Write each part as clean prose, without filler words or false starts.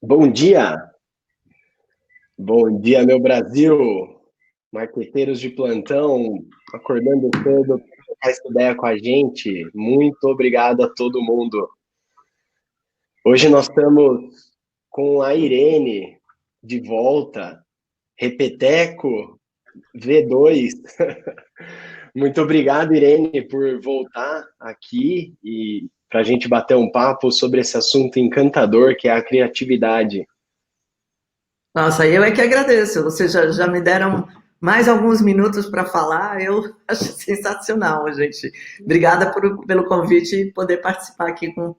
Bom dia, meu Brasil, marqueteiros de plantão, acordando cedo para trocar essa ideia com a gente. Muito obrigado a todo mundo. Hoje nós estamos com a Irene de volta, Repeteco V2. Muito obrigado, Irene, por voltar aqui e para a gente bater um papo sobre esse assunto encantador que é a criatividade. Nossa, eu é que agradeço. Vocês já me deram mais alguns minutos para falar. Eu acho sensacional, gente. Obrigada pelo convite e poder participar aqui com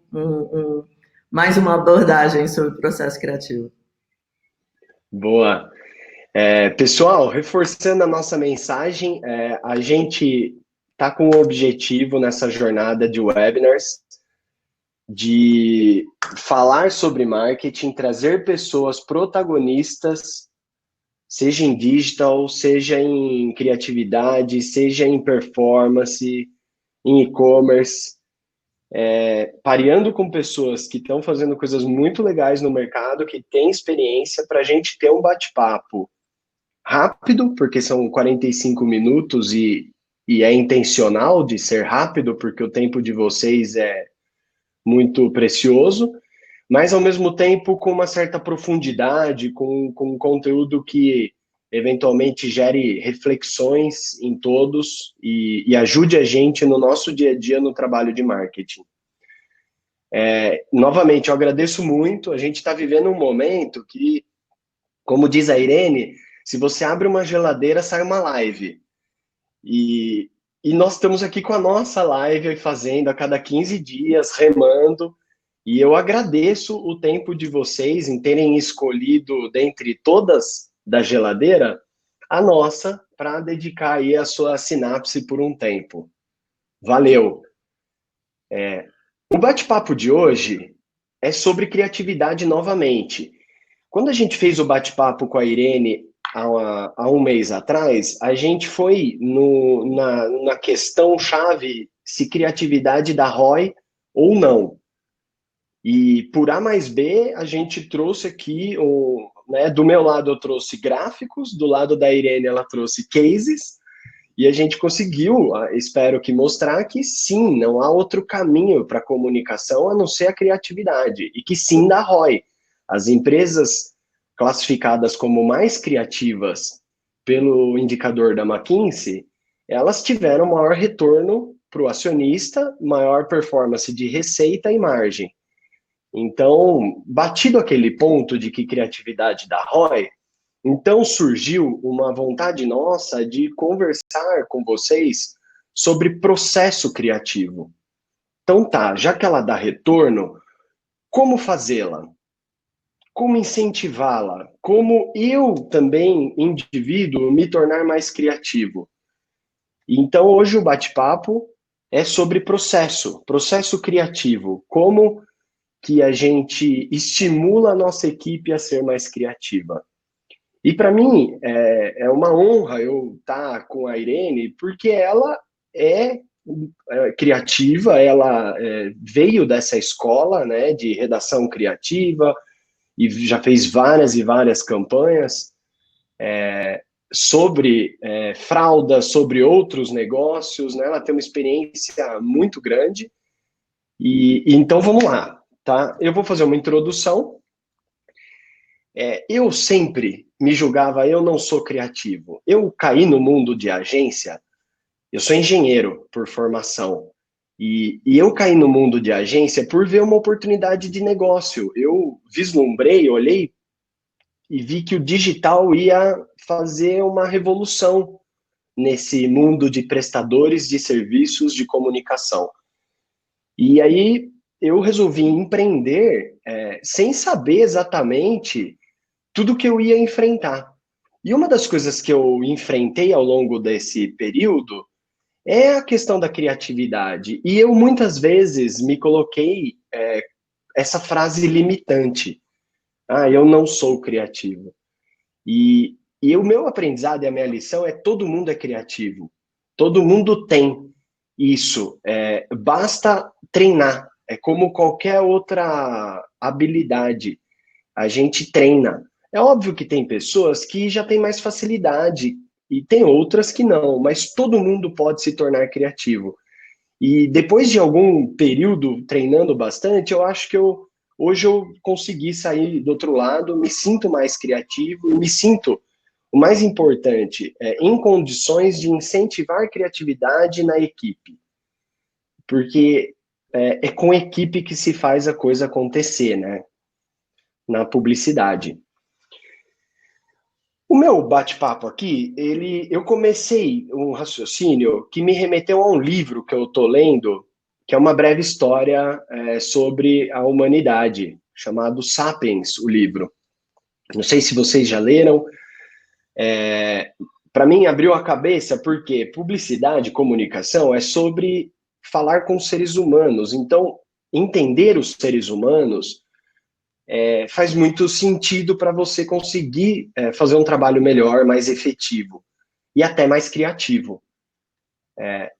mais uma abordagem sobre o processo criativo. Boa. Pessoal, reforçando a nossa mensagem, a gente está com o objetivo nessa jornada de webinars de falar sobre marketing, trazer pessoas protagonistas, seja em digital, seja em criatividade, seja em performance, em e-commerce, pareando com pessoas que estão fazendo coisas muito legais no mercado, que têm experiência, para a gente ter um bate-papo rápido, porque são 45 minutos e é intencional de ser rápido, porque o tempo de vocês é muito precioso, mas ao mesmo tempo com uma certa profundidade, com um conteúdo que eventualmente gere reflexões em todos e ajude a gente no nosso dia a dia no trabalho de marketing. Novamente, eu agradeço muito, a gente está vivendo um momento que, como diz a Irene, se você abre uma geladeira, sai uma live. E nós estamos aqui com a nossa live fazendo a cada 15 dias, remando. E eu agradeço o tempo de vocês em terem escolhido, dentre todas da geladeira, a nossa, para dedicar aí a sua sinapse por um tempo. Valeu! O bate-papo de hoje é sobre criatividade novamente. Quando a gente fez o bate-papo com a Irene há um mês atrás, a gente foi na questão-chave se criatividade dá ROI ou não. E por A mais B, a gente trouxe aqui, do meu lado eu trouxe gráficos, do lado da Irene ela trouxe cases, e a gente conseguiu, espero que mostrar que sim, não há outro caminho para a comunicação a não ser a criatividade, e que sim dá ROI. As empresas classificadas como mais criativas pelo indicador da McKinsey, elas tiveram maior retorno para o acionista, maior performance de receita e margem. Então, batido aquele ponto de que criatividade dá ROI, então surgiu uma vontade nossa de conversar com vocês sobre processo criativo. Então tá, já que ela dá retorno, como fazê-la? Como incentivá-la? Como eu também, indivíduo, me tornar mais criativo? Então hoje o bate-papo é sobre processo criativo. Como que a gente estimula a nossa equipe a ser mais criativa. E para mim é uma honra eu estar com a Irene, porque ela é criativa, ela veio dessa escola, né, de redação criativa e já fez várias e várias campanhas sobre fralda, sobre outros negócios, né? Ela tem uma experiência muito grande e então vamos lá, tá? Eu vou fazer uma introdução. Eu sempre me julgava, eu não sou criativo. Eu caí no mundo de agência, eu sou engenheiro por formação, e eu caí no mundo de agência por ver uma oportunidade de negócio. Eu vislumbrei, olhei e vi que o digital ia fazer uma revolução nesse mundo de prestadores de serviços de comunicação. E aí eu resolvi empreender sem saber exatamente tudo que eu ia enfrentar. E uma das coisas que eu enfrentei ao longo desse período é a questão da criatividade. E eu muitas vezes me coloquei essa frase limitante. Eu não sou criativo. E o meu aprendizado e a minha lição é todo mundo é criativo. Todo mundo tem isso. Basta treinar. É como qualquer outra habilidade. a gente treina. É óbvio que tem pessoas que já têm mais facilidade e tem outras que não, mas todo mundo pode se tornar criativo. E depois de algum período treinando bastante, eu acho que hoje eu consegui sair do outro lado, me sinto mais criativo e me sinto, o mais importante, em condições de incentivar a criatividade na equipe. Porque é com equipe que se faz a coisa acontecer, né? Na publicidade. O meu bate-papo aqui, eu comecei um raciocínio que me remeteu a um livro que eu estou lendo, que é uma breve história sobre a humanidade, chamado Sapiens, o livro. Não sei se vocês já leram. Para mim, abriu a cabeça porque publicidade, comunicação é sobre falar com seres humanos. Então, entender os seres humanos faz muito sentido para você conseguir fazer um trabalho melhor, mais efetivo e até mais criativo.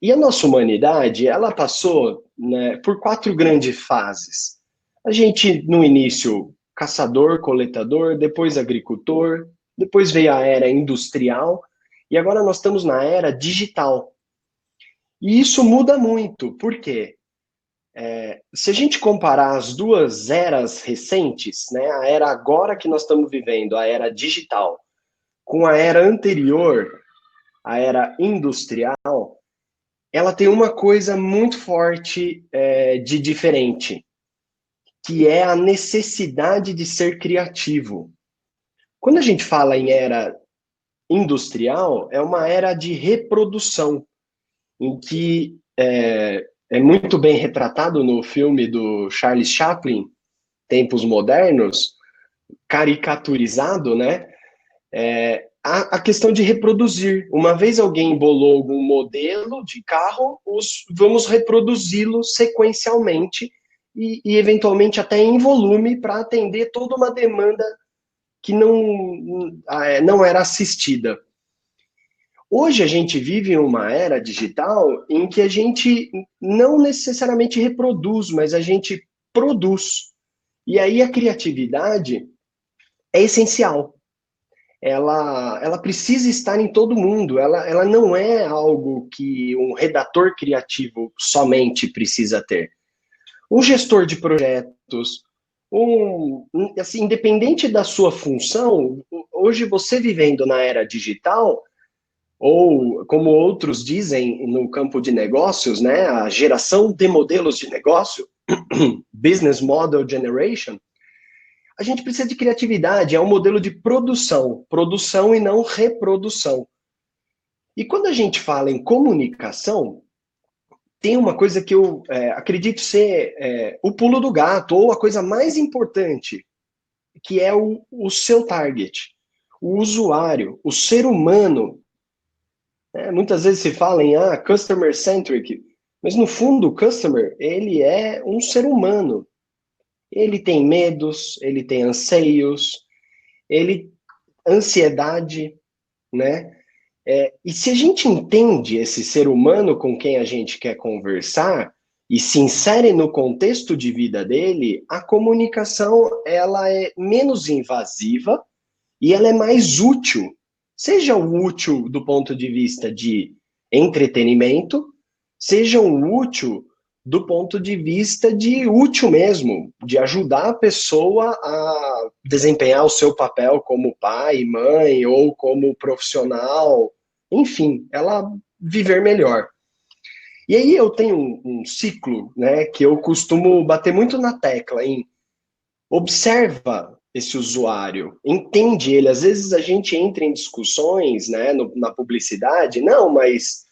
E a nossa humanidade, ela passou, né, por 4 grandes fases. A gente, no início, caçador, coletador, depois agricultor, depois veio a era industrial, e agora nós estamos na era digital. E isso muda muito, por quê? Se a gente comparar as duas eras recentes, né, a era agora que nós estamos vivendo, a era digital, com a era anterior, a era industrial, ela tem uma coisa muito forte de diferente, que é a necessidade de ser criativo. Quando a gente fala em era industrial, é uma era de reprodução, em que é muito bem retratado no filme do Charles Chaplin, Tempos Modernos, caricaturizado, né? A questão de reproduzir. Uma vez alguém embolou algum modelo de carro, vamos reproduzi-lo sequencialmente e eventualmente até em volume para atender toda uma demanda que não era assistida. Hoje a gente vive em uma era digital em que a gente não necessariamente reproduz, mas a gente produz. E aí a criatividade é essencial. Ela precisa estar em todo mundo. Ela não é algo que um redator criativo somente precisa ter. Um gestor de projetos, assim, independente da sua função, hoje você vivendo na era digital, ou como outros dizem no campo de negócios, né, a geração de modelos de negócio, Business Model Generation, a gente precisa de criatividade, é um modelo de produção e não reprodução. E quando a gente fala em comunicação, tem uma coisa que eu acredito ser o pulo do gato, ou a coisa mais importante, que é o seu target, o usuário, o ser humano. Muitas vezes se fala em customer centric, mas no fundo o customer, ele é um ser humano. Ele tem medos, ele tem anseios, ansiedade, né? E se a gente entende esse ser humano com quem a gente quer conversar e se insere no contexto de vida dele, a comunicação ela é menos invasiva e ela é mais útil. Seja o útil do ponto de vista de entretenimento, seja o útil do ponto de vista de útil mesmo, de ajudar a pessoa a desempenhar o seu papel como pai, mãe ou como profissional, enfim, ela viver melhor. E aí eu tenho um ciclo, né, que eu costumo bater muito na tecla em observa esse usuário, entende ele. Às vezes a gente entra em discussões, né, na publicidade, não, mas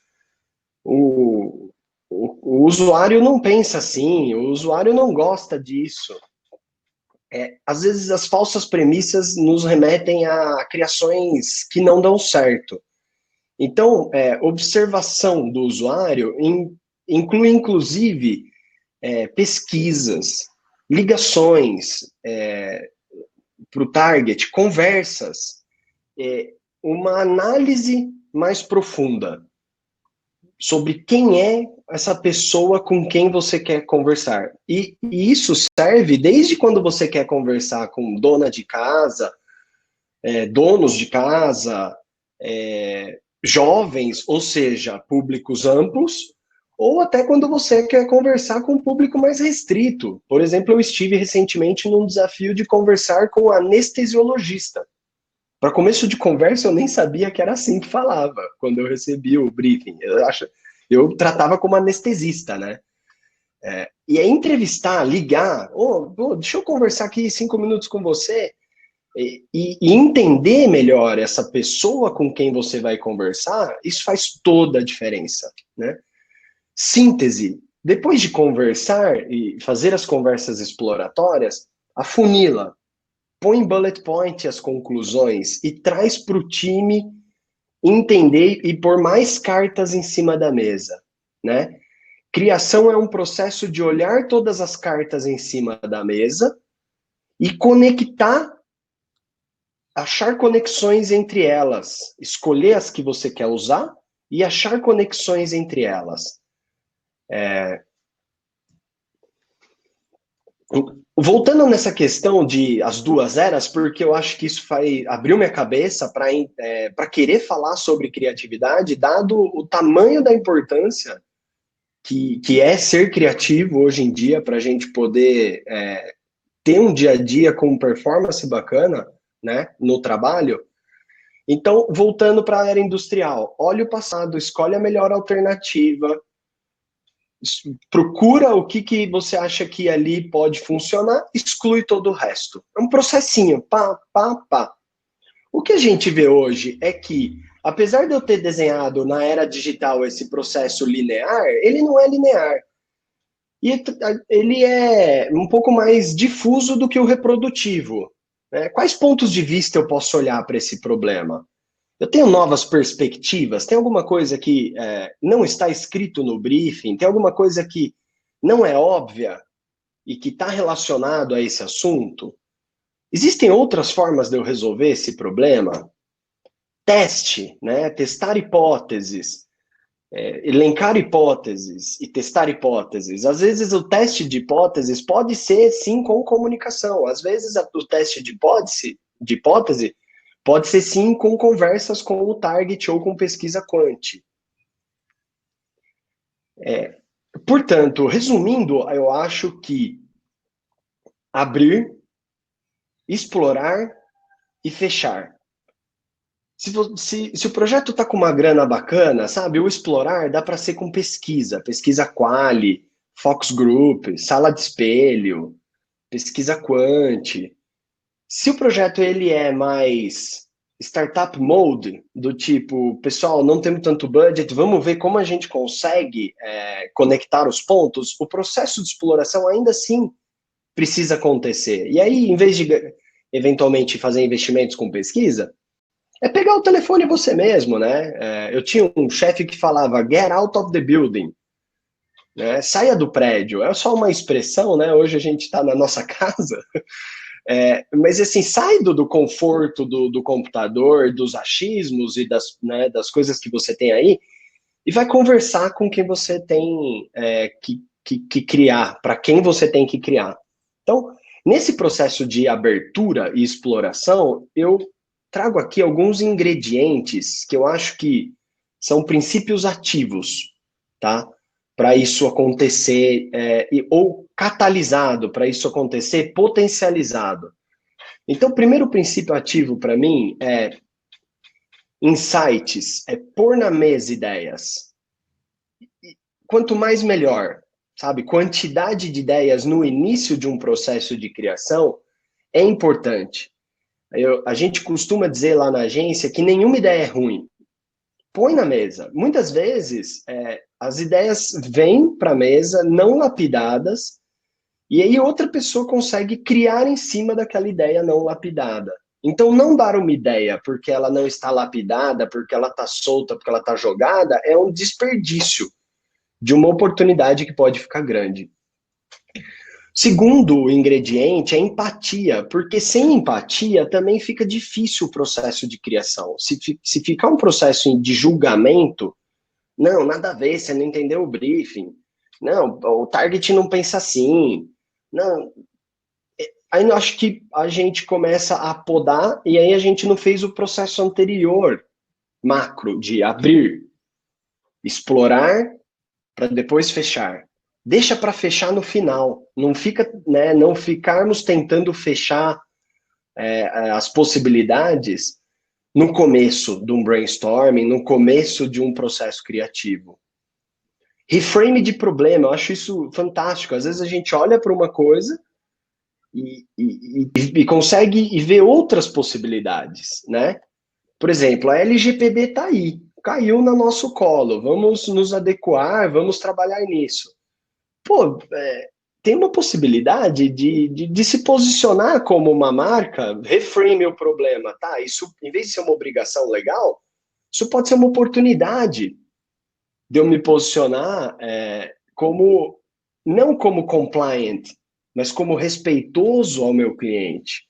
o usuário não pensa assim, o usuário não gosta disso. Às vezes as falsas premissas nos remetem a criações que não dão certo. Então, observação do usuário inclui, inclusive, pesquisas, ligações para o target, conversas, uma análise mais profunda. sobre quem é essa pessoa com quem você quer conversar. E isso serve desde quando você quer conversar com dona de casa, donos de casa, jovens, ou seja, públicos amplos, ou até quando você quer conversar com um público mais restrito. Por exemplo, eu estive recentemente num desafio de conversar com um anestesiologista. Para começo de conversa, eu nem sabia que era assim que falava, quando eu recebi o briefing. Eu tratava como anestesista, né? E aí entrevistar, ligar, deixa eu conversar aqui 5 minutos com você, e entender melhor essa pessoa com quem você vai conversar, isso faz toda a diferença, né? Síntese. Depois de conversar e fazer as conversas exploratórias, afunila, põe em bullet point as conclusões e traz para o time entender e pôr mais cartas em cima da mesa, né? Criação é um processo de olhar todas as cartas em cima da mesa e conectar, achar conexões entre elas, escolher as que você quer usar e achar conexões entre elas. Voltando nessa questão de as duas eras, porque eu acho que isso abriu minha cabeça para querer falar sobre criatividade, dado o tamanho da importância que é ser criativo hoje em dia, para a gente poder ter um dia a dia com performance bacana, né, no trabalho. Então, voltando para a era industrial, olha o passado, escolhe a melhor alternativa, procura o que você acha que ali pode funcionar, exclui todo o resto. É um processinho, pá, pá, pá. O que a gente vê hoje é que, apesar de eu ter desenhado na era digital esse processo linear, ele não é linear. E ele é um pouco mais difuso do que o reprodutivo, né? Quais pontos de vista eu posso olhar para esse problema? Eu tenho novas perspectivas? Tem alguma coisa que não está escrito no briefing? Tem alguma coisa que não é óbvia e que está relacionado a esse assunto? Existem outras formas de eu resolver esse problema? Teste, né? Testar hipóteses, elencar hipóteses e testar hipóteses. Às vezes o teste de hipóteses pode ser sim com comunicação. Às vezes o teste de hipótese pode ser sim com conversas com o target ou com pesquisa quant. Portanto, resumindo, eu acho que abrir, explorar e fechar. Se o projeto está com uma grana bacana, sabe, o explorar dá para ser com pesquisa quali, focus group, sala de espelho, pesquisa quant. Se o projeto ele é mais startup mode, do tipo, pessoal, não temos tanto budget, vamos ver como a gente consegue conectar os pontos, o processo de exploração ainda assim precisa acontecer. E aí, em vez de eventualmente fazer investimentos com pesquisa, é pegar o telefone você mesmo, né? Eu tinha um chefe que falava, get out of the building, né? Saia do prédio. É só uma expressão, né? Hoje a gente está na nossa casa, mas assim, sai do conforto do computador, dos achismos e das coisas que você tem aí, e vai conversar com quem você tem que criar, para quem você tem que criar. Então, nesse processo de abertura e exploração, eu trago aqui alguns ingredientes que eu acho que são princípios ativos, tá? Para isso acontecer, ou catalisado, para isso acontecer, potencializado. Então, o primeiro princípio ativo para mim é insights, é pôr na mesa ideias. Quanto mais melhor, sabe? Quantidade de ideias no início de um processo de criação é importante. A gente costuma dizer lá na agência que nenhuma ideia é ruim. Põe na mesa. Muitas vezes, as ideias vêm para a mesa não lapidadas, e aí outra pessoa consegue criar em cima daquela ideia não lapidada. Então, não dar uma ideia porque ela não está lapidada, porque ela está solta, porque ela está jogada, é um desperdício de uma oportunidade que pode ficar grande. Segundo ingrediente é empatia, porque sem empatia também fica difícil o processo de criação. Se ficar um processo de julgamento, Não, nada a ver, você não entendeu o briefing. Não, o target não pensa assim. Não. Aí eu acho que a gente começa a podar e aí a gente não fez o processo anterior, macro, de abrir, explorar para depois fechar. Deixa para fechar no final. Não fica, né, não ficarmos tentando fechar as possibilidades no começo de um brainstorming, no começo de um processo criativo. Reframe de problema, eu acho isso fantástico. Às vezes a gente olha para uma coisa e consegue ver outras possibilidades, né? Por exemplo, a LGPD está aí, caiu no nosso colo, vamos nos adequar, vamos trabalhar nisso. Pô, tem uma possibilidade de se posicionar como uma marca, reframe o problema, tá? Isso, em vez de ser uma obrigação legal, isso pode ser uma oportunidade de eu me posicionar como, não como compliant, mas como respeitoso ao meu cliente.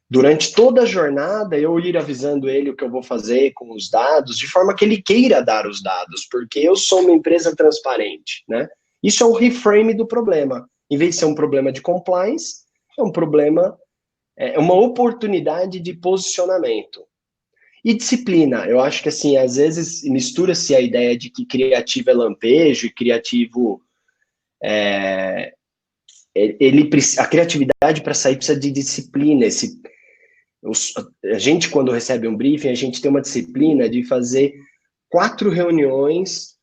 Durante toda a jornada, eu ir avisando ele o que eu vou fazer com os dados, de forma que ele queira dar os dados, porque eu sou uma empresa transparente, né? Isso é o reframe do problema. Em vez de ser um problema de compliance, é um problema, é uma oportunidade de posicionamento. E disciplina, eu acho que assim, às vezes mistura-se a ideia de que criativo é lampejo e criativo a criatividade para sair precisa de disciplina. A gente, quando recebe um briefing, a gente tem uma disciplina de fazer 4 reuniões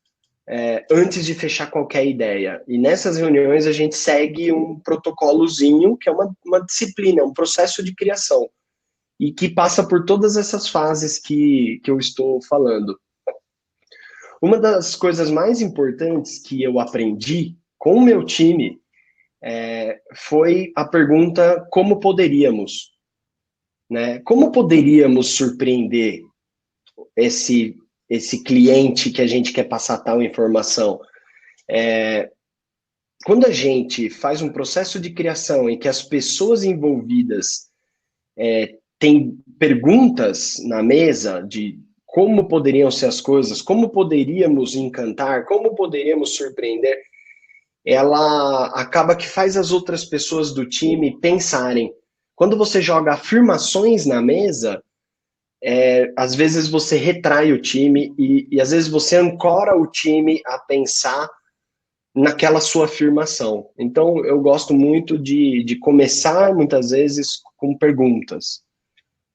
antes de fechar qualquer ideia. E nessas reuniões a gente segue um protocolozinho, que é uma disciplina, um processo de criação. E que passa por todas essas fases que eu estou falando. Uma das coisas mais importantes que eu aprendi com o meu time foi a pergunta: como poderíamos? Né? Como poderíamos surpreender esse cliente que a gente quer passar tal informação? Quando a gente faz um processo de criação em que as pessoas envolvidas têm perguntas na mesa de como poderiam ser as coisas, como poderíamos encantar, como poderíamos surpreender, ela acaba que faz as outras pessoas do time pensarem. Quando você joga afirmações na mesa, às vezes você retrai o time e às vezes você ancora o time a pensar naquela sua afirmação. Então, eu gosto muito de começar, muitas vezes, com perguntas.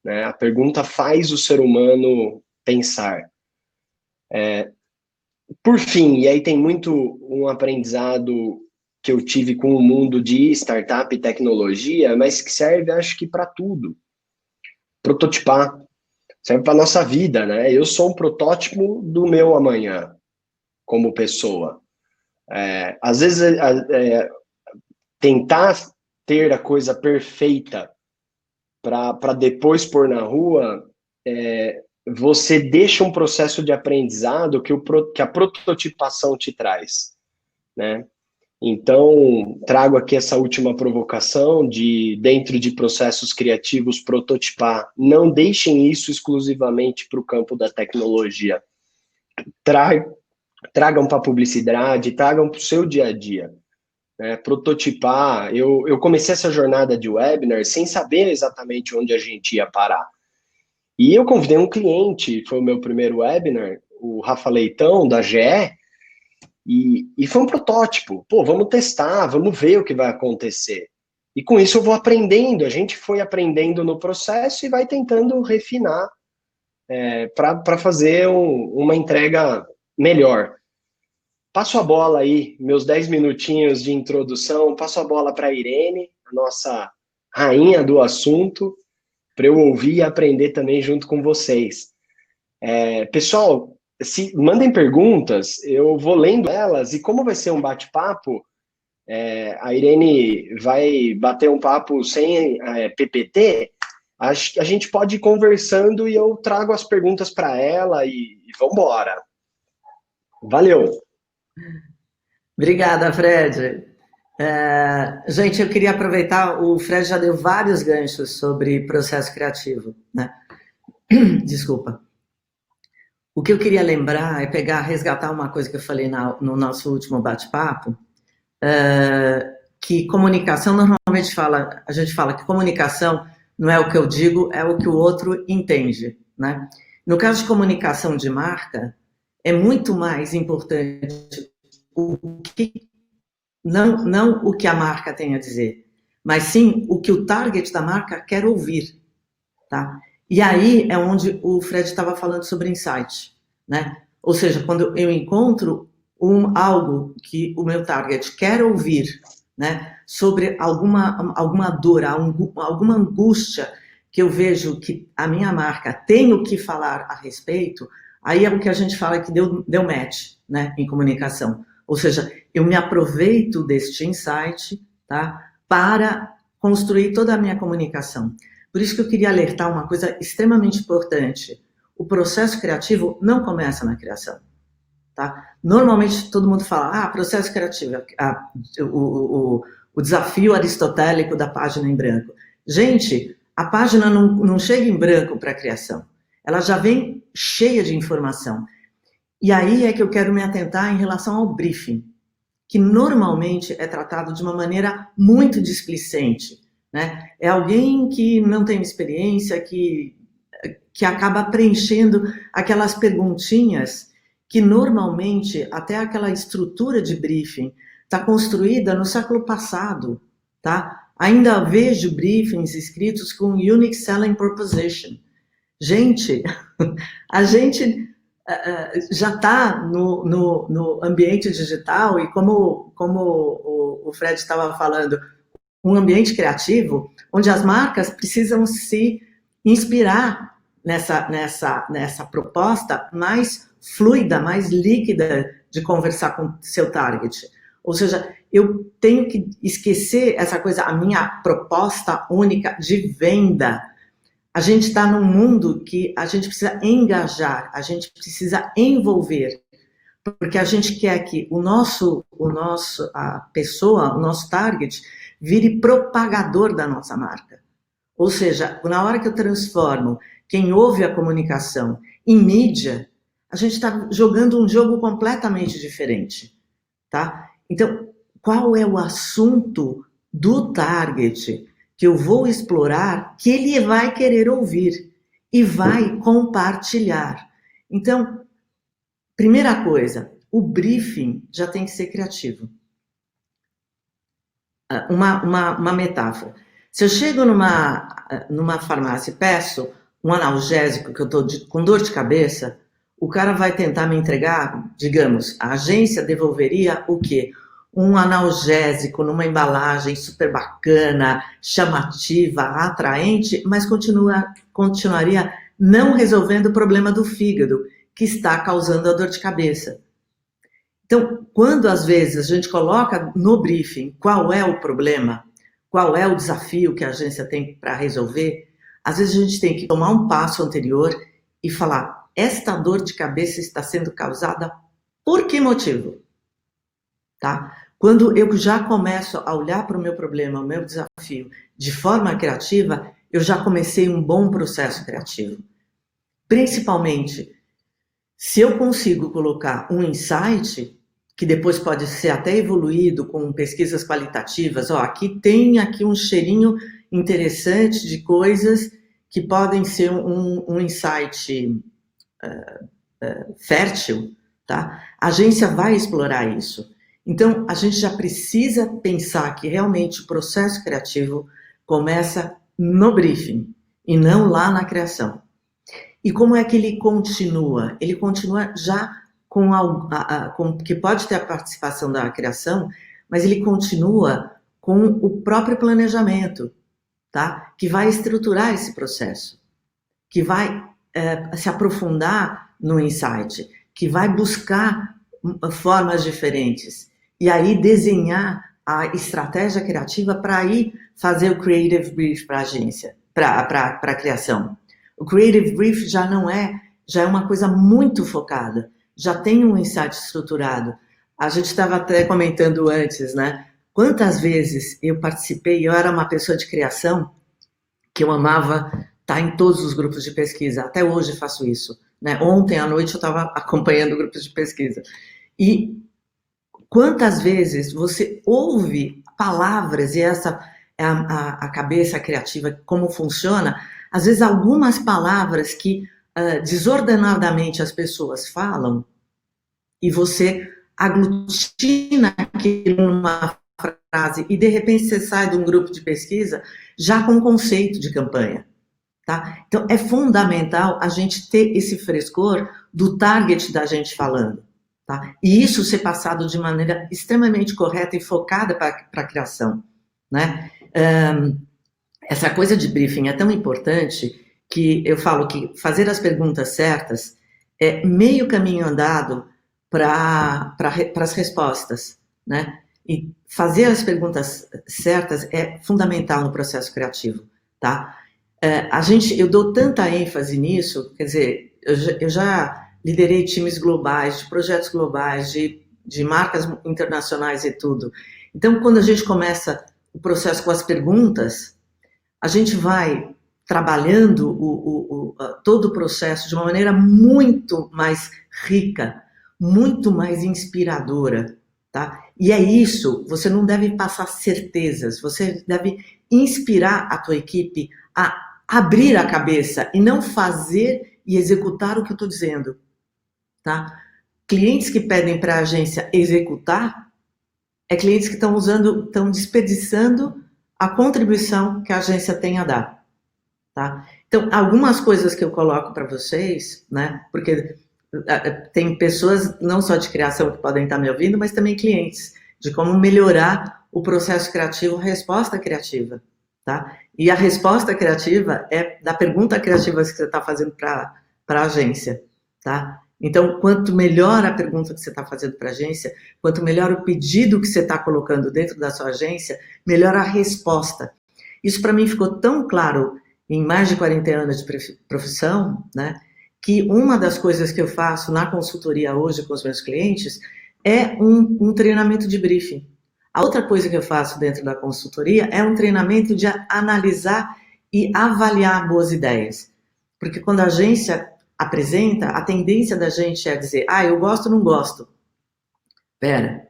Né? A pergunta faz o ser humano pensar. Por fim, e aí tem muito um aprendizado que eu tive com o mundo de startup e tecnologia, mas que serve, acho que, para tudo. Prototipar. Serve para a nossa vida, né? Eu sou um protótipo do meu amanhã, como pessoa. Às vezes, tentar ter a coisa perfeita para depois pôr na rua, você deixa um processo de aprendizado que a prototipação te traz, né? Então, trago aqui essa última provocação de, dentro de processos criativos, prototipar. Não deixem isso exclusivamente para o campo da tecnologia. Tragam para a publicidade, tragam para o seu dia a dia. Né? Prototipar. Eu comecei essa jornada de webinar sem saber exatamente onde a gente ia parar. E eu convidei um cliente, foi o meu primeiro webinar, o Rafa Leitão, da GE, e foi um protótipo. Pô, vamos testar, vamos ver o que vai acontecer. E com isso eu vou aprendendo, a gente foi aprendendo no processo e vai tentando refinar para fazer uma entrega melhor. Passo a bola aí, meus 10 minutinhos de introdução, passo a bola para a Irene, a nossa rainha do assunto, para eu ouvir e aprender também junto com vocês. Pessoal, mandem perguntas, eu vou lendo elas, e como vai ser um bate-papo, a Irene vai bater um papo sem PPT, a gente pode ir conversando e eu trago as perguntas para ela e vamos embora. Valeu! Obrigada, Fred. Gente, eu queria aproveitar, o Fred já deu vários ganchos sobre processo criativo, né? Desculpa. O que eu queria lembrar é resgatar uma coisa que eu falei no nosso último bate-papo, que comunicação, normalmente a gente fala que comunicação não é o que eu digo, é o que o outro entende, né? No caso de comunicação de marca, é muito mais importante não o que a marca tem a dizer, mas sim o que o target da marca quer ouvir, tá? E aí é onde o Fred estava falando sobre insight, né? Ou seja, quando eu encontro algo que o meu target quer ouvir, né? Sobre alguma dor, alguma angústia que eu vejo que a minha marca tem o que falar a respeito, aí é o que a gente fala que deu match, né? Em comunicação. Ou seja, eu me aproveito deste insight, tá? Para construir toda a minha comunicação. Por isso que eu queria alertar uma coisa extremamente importante. O processo criativo não começa na criação. Tá? Normalmente todo mundo fala, processo criativo, o desafio aristotélico da página em branco. Gente, a página não chega em branco para a criação. Ela já vem cheia de informação. E aí é que eu quero me atentar em relação ao briefing, que normalmente é tratado de uma maneira muito displicente, né? É alguém que não tem experiência, que acaba preenchendo aquelas perguntinhas que normalmente até aquela estrutura de briefing está construída no século passado, tá? Ainda vejo briefings escritos com Unique Selling Proposition. Gente, a gente já está no ambiente digital e como o Fred estava falando, um ambiente criativo onde as marcas precisam se inspirar nessa proposta mais fluida, mais líquida de conversar com seu target. Ou seja, eu tenho que esquecer essa coisa, a minha proposta única de venda. A gente está num mundo que a gente precisa engajar, a gente precisa envolver, porque a gente quer que a pessoa, o nosso target, vire propagador da nossa marca. Ou seja, na hora que eu transformo quem ouve a comunicação em mídia, a gente está jogando um jogo completamente diferente, tá? Então, qual é o assunto do target que eu vou explorar, que ele vai querer ouvir e vai compartilhar? Então, primeira coisa, o briefing já tem que ser criativo. Uma metáfora. Se eu chego numa farmácia e peço um analgésico que eu estou com dor de cabeça, o cara vai tentar me entregar, digamos, a agência devolveria o quê? Um analgésico numa embalagem super bacana, chamativa, atraente, mas continuaria não resolvendo o problema do fígado, que está causando a dor de cabeça. Então, quando às vezes a gente coloca no briefing qual é o problema, qual é o desafio que a agência tem para resolver, às vezes a gente tem que tomar um passo anterior e falar, esta dor de cabeça está sendo causada por que motivo? Tá? Quando eu já começo a olhar para o meu problema, o meu desafio, de forma criativa, eu já comecei um bom processo criativo. Principalmente, se eu consigo colocar um insight, que depois pode ser até evoluído com pesquisas qualitativas, aqui tem um cheirinho interessante de coisas que podem ser um insight fértil, tá? A agência vai explorar isso. Então, a gente já precisa pensar que realmente o processo criativo começa no briefing e não lá na criação. E como é que ele continua? Ele continua já com que pode ter a participação da criação, mas ele continua com o próprio planejamento, tá? Que vai estruturar esse processo, que vai se aprofundar no insight, que vai buscar formas diferentes e aí desenhar a estratégia criativa para aí fazer o creative brief para a agência, para a criação. O creative brief já é uma coisa muito focada, já tem um insight estruturado. A gente estava até comentando antes, né? Quantas vezes eu era uma pessoa de criação que eu amava estar em todos os grupos de pesquisa, até hoje faço isso, né? Ontem à noite eu estava acompanhando grupos de pesquisa. E quantas vezes você ouve palavras, e essa é a cabeça criativa, como funciona, às vezes algumas palavras que desordenadamente as pessoas falam, e você aglutina aquilo numa frase, e de repente você sai de um grupo de pesquisa já com um conceito de campanha. Tá? Então, é fundamental a gente ter esse frescor do target da gente falando. Tá? E isso ser passado de maneira extremamente correta e focada para a criação. Né? Essa coisa de briefing é tão importante que eu falo que fazer as perguntas certas é meio caminho andado para as respostas. Né? E fazer as perguntas certas é fundamental no processo criativo. Tá? Eu dou tanta ênfase nisso, quer dizer, eu já liderei times globais, de projetos globais, de marcas internacionais e tudo. Então, quando a gente começa o processo com as perguntas, a gente vai trabalhando todo o processo de uma maneira muito mais rica, muito mais inspiradora, tá? E é isso, você não deve passar certezas, você deve inspirar a tua equipe a abrir a cabeça e não fazer e executar o que eu estou dizendo, tá? Clientes que pedem para a agência executar, clientes que estão desperdiçando a contribuição que a agência tem a dar, tá? Então, algumas coisas que eu coloco para vocês, né? Porque tem pessoas não só de criação que podem estar me ouvindo, mas também clientes, de como melhorar o processo criativo, a resposta criativa, tá? E a resposta criativa é da pergunta criativa que você está fazendo para a agência, tá? Então, quanto melhor a pergunta que você está fazendo para a agência, quanto melhor o pedido que você está colocando dentro da sua agência, melhor a resposta. Isso para mim ficou tão claro em mais de 40 anos de profissão, né? Que uma das coisas que eu faço na consultoria hoje com os meus clientes é um treinamento de briefing. A outra coisa que eu faço dentro da consultoria é um treinamento de analisar e avaliar boas ideias. Porque quando a agência apresenta, a tendência da gente é dizer, eu gosto ou não gosto. Pera,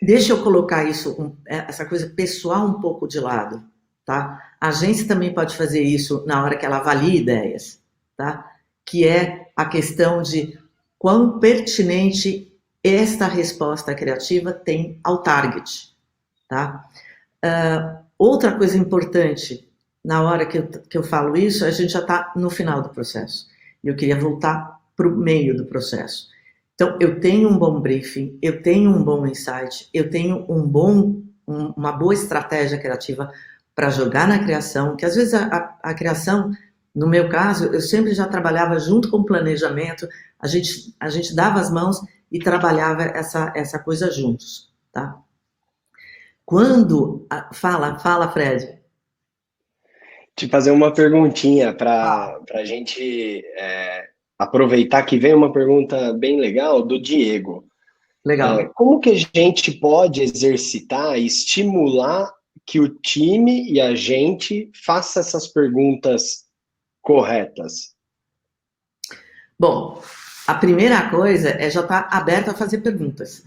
deixa eu colocar essa coisa pessoal um pouco de lado, tá? A agência também pode fazer isso na hora que ela avalia ideias, tá? Que é a questão de quão pertinente esta resposta criativa tem ao target, tá? Outra coisa importante, na hora que eu falo isso, a gente já está no final do processo. Eu queria voltar para o meio do processo. Então, eu tenho um bom briefing, eu tenho um bom insight, eu tenho uma boa estratégia criativa para jogar na criação, que às vezes a criação, no meu caso, eu sempre já trabalhava junto com o planejamento, a gente dava as mãos e trabalhava essa coisa juntos, tá? Quando... Fala, Fred. Te fazer uma perguntinha para a gente aproveitar que vem uma pergunta bem legal do Diego. Legal. Como que a gente pode exercitar e estimular que o time e a gente faça essas perguntas corretas? Bom, a primeira coisa é já estar aberto a fazer perguntas,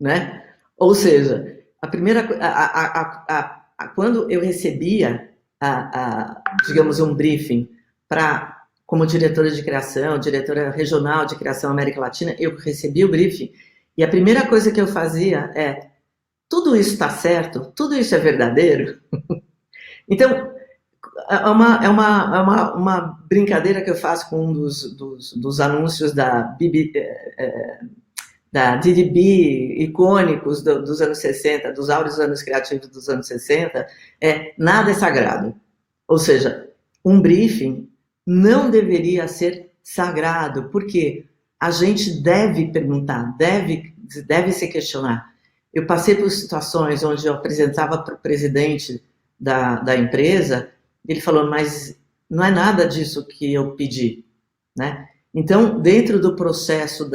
né? Ou seja, quando eu recebia, digamos, um briefing como diretora de criação, diretora regional de criação América Latina, eu recebi o briefing e a primeira coisa que eu fazia é, tudo isso está certo? Tudo isso é verdadeiro? Então, é uma brincadeira que eu faço com um dos anúncios da DDB icônicos dos anos 60, dos áureos anos criativos dos anos 60, nada é sagrado. Ou seja, um briefing não deveria ser sagrado, porque a gente deve perguntar, deve se questionar. Eu passei por situações onde eu apresentava para o presidente da empresa, ele falou, mas não é nada disso que eu pedi, né? Então, dentro do processo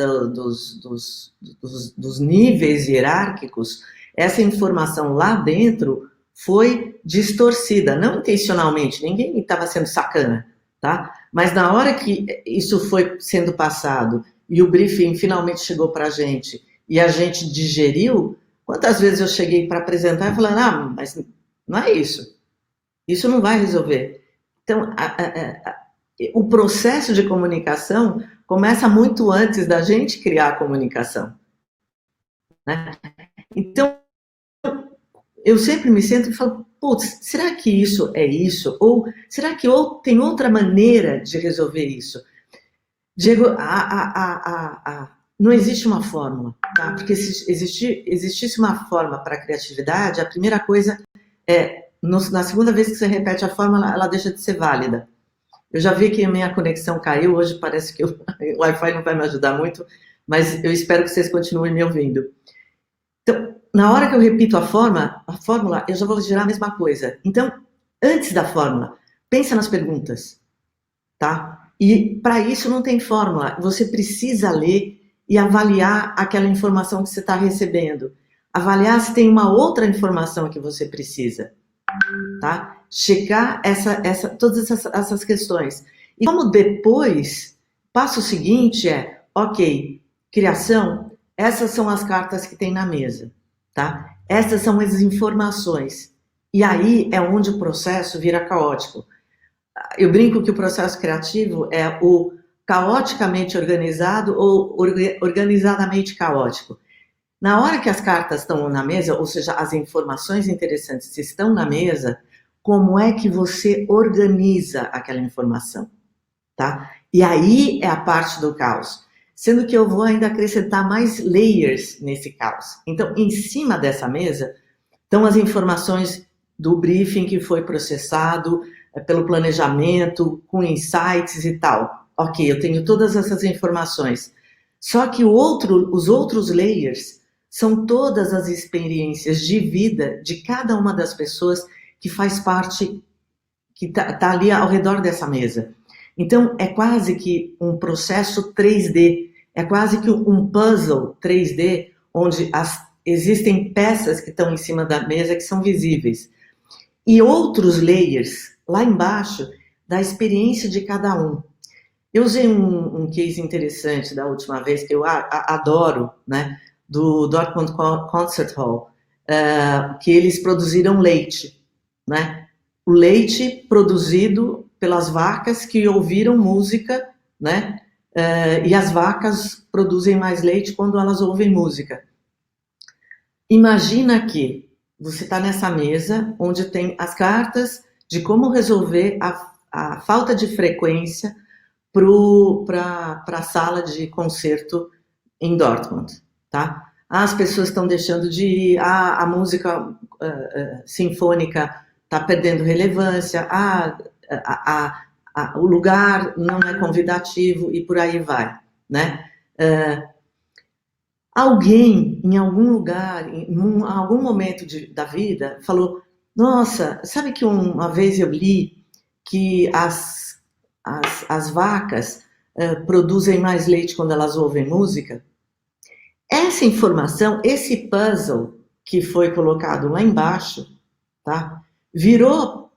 dos níveis hierárquicos, essa informação lá dentro foi distorcida, não intencionalmente, ninguém estava sendo sacana, tá? Mas na hora que isso foi sendo passado e o briefing finalmente chegou para a gente e a gente digeriu, quantas vezes eu cheguei para apresentar e falando, mas não é isso. Isso não vai resolver. Então, o processo de comunicação começa muito antes da gente criar a comunicação, né? Então, eu sempre me sento e falo, putz, será que isso é isso? Ou será que tem outra maneira de resolver isso? Diego, não existe uma fórmula, tá? Porque se existisse uma forma para a criatividade, a primeira coisa é, na segunda vez que você repete a fórmula, ela deixa de ser válida. Eu já vi que a minha conexão caiu, hoje parece que o Wi-Fi não vai me ajudar muito, mas eu espero que vocês continuem me ouvindo. Então, na hora que eu repito a fórmula, eu já vou gerar a mesma coisa. Então, antes da fórmula, pensa nas perguntas, tá? E para isso não tem fórmula, você precisa ler e avaliar aquela informação que você está recebendo. Avaliar se tem uma outra informação que você precisa, tá? Checar todas essas questões. E como depois, passo seguinte é, ok, criação, essas são as cartas que tem na mesa, tá? Essas são as informações. E aí é onde o processo vira caótico. Eu brinco que o processo criativo é o caoticamente organizado ou organizadamente caótico. Na hora que as cartas estão na mesa, ou seja, as informações interessantes estão na mesa, como é que você organiza aquela informação, tá? E aí é a parte do caos. Sendo que eu vou ainda acrescentar mais layers nesse caos. Então, em cima dessa mesa, estão as informações do briefing que foi processado pelo planejamento, com insights e tal. Ok, eu tenho todas essas informações. Só que os outros layers são todas as experiências de vida de cada uma das pessoas que faz parte, que tá ali ao redor dessa mesa. Então, é quase que um processo 3D, é quase que um puzzle 3D, onde existem peças que estão em cima da mesa que são visíveis. E outros layers, lá embaixo, da experiência de cada um. Eu usei um case interessante da última vez, que eu adoro, né, do Dortmund Concert Hall, que eles produziram leite, né? O leite produzido pelas vacas que ouviram música, né? E as vacas produzem mais leite quando elas ouvem música. Imagina que você está nessa mesa onde tem as cartas de como resolver a falta de frequência para a sala de concerto em Dortmund, tá? As pessoas estão deixando de ir, a música sinfônica está perdendo relevância, o lugar não é convidativo e por aí vai, né? Alguém, em algum lugar, em algum momento da vida, falou, nossa, sabe que uma vez eu li que as vacas produzem mais leite quando elas ouvem música? Essa informação, esse puzzle que foi colocado lá embaixo, tá? Virou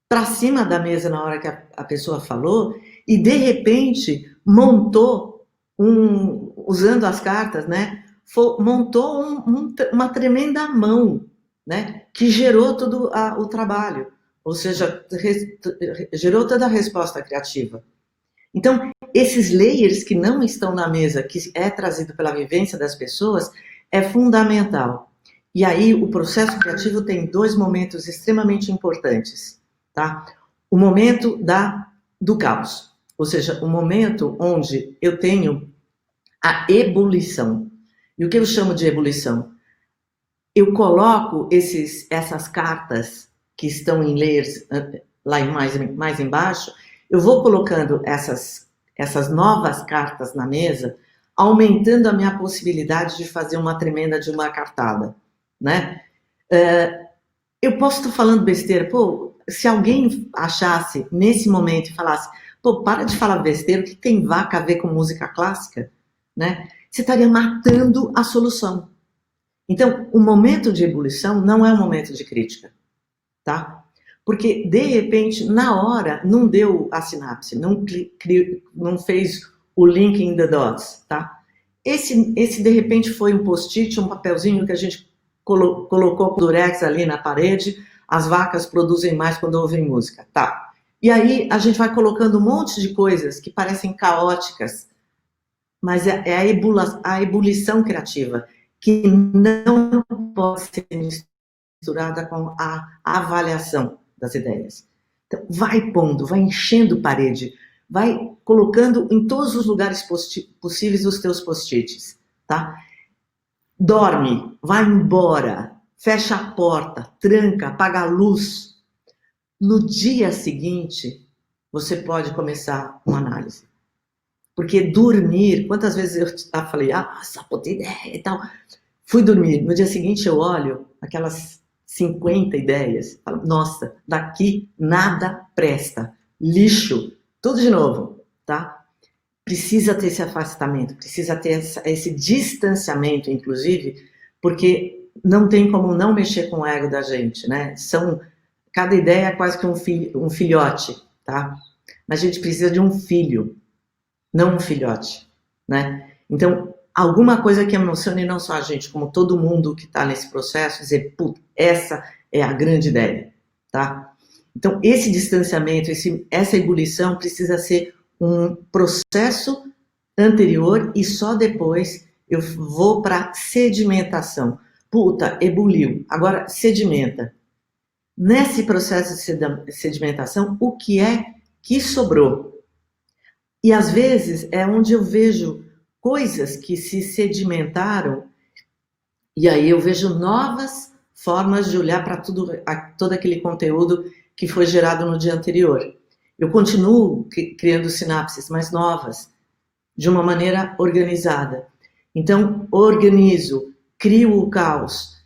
para cima da mesa na hora que a pessoa falou e, de repente, montou, usando as cartas, né? Montou uma tremenda mão, né? Que gerou todo o trabalho, ou seja, gerou toda a resposta criativa. Então, esses layers que não estão na mesa, que é trazido pela vivência das pessoas, é fundamental. E aí, o processo criativo tem 2 momentos extremamente importantes, tá? O momento do caos, ou seja, o momento onde eu tenho a ebulição. E o que eu chamo de ebulição? Eu coloco essas cartas que estão em layers lá mais embaixo, eu vou colocando essas novas cartas na mesa, aumentando a minha possibilidade de fazer uma tremenda de uma cartada, né? Eu posso estar falando besteira, se alguém achasse nesse momento e falasse, para de falar besteira, o que tem vaca a ver com música clássica, né? Você estaria matando a solução. Então, o momento de ebulição não é um momento de crítica, tá? Porque, de repente, na hora, não deu a sinapse, não fez o link in the dots, tá? Esse de repente, foi um post-it, um papelzinho que a gente colocou com durex ali na parede, as vacas produzem mais quando ouvem música, tá? E aí, a gente vai colocando um monte de coisas que parecem caóticas, mas é a ebulição criativa, que não pode ser misturada com a avaliação das ideias. Então, vai pondo, vai enchendo parede, vai colocando em todos os lugares possíveis os teus post-its, tá? Dorme, vai embora, fecha a porta, tranca, apaga a luz. No dia seguinte, você pode começar uma análise. Porque dormir, quantas vezes eu falei, essa puta ideia e tal. Fui dormir, no dia seguinte eu olho aquelas 50 ideias, falo, nossa, daqui nada presta, lixo, tudo de novo, tá? Precisa ter esse afastamento, precisa ter esse distanciamento, inclusive, porque não tem como não mexer com o ego da gente, né? Cada ideia é quase que um filhote, tá? Mas a gente precisa de um filho, não um filhote, né? Então, alguma coisa que emocione não só a gente, como todo mundo que está nesse processo, dizer, putz, essa é a grande ideia, tá? Então, esse distanciamento, essa ebulição precisa ser um processo anterior e só depois eu vou para sedimentação. Puta, ebuliu, agora sedimenta. Nesse processo de sedimentação, o que é que sobrou? E às vezes é onde eu vejo coisas que se sedimentaram e aí eu vejo novas formas de olhar para todo aquele conteúdo que foi gerado no dia anterior. Eu continuo criando sinapses mais novas, de uma maneira organizada. Então, organizo, crio o caos,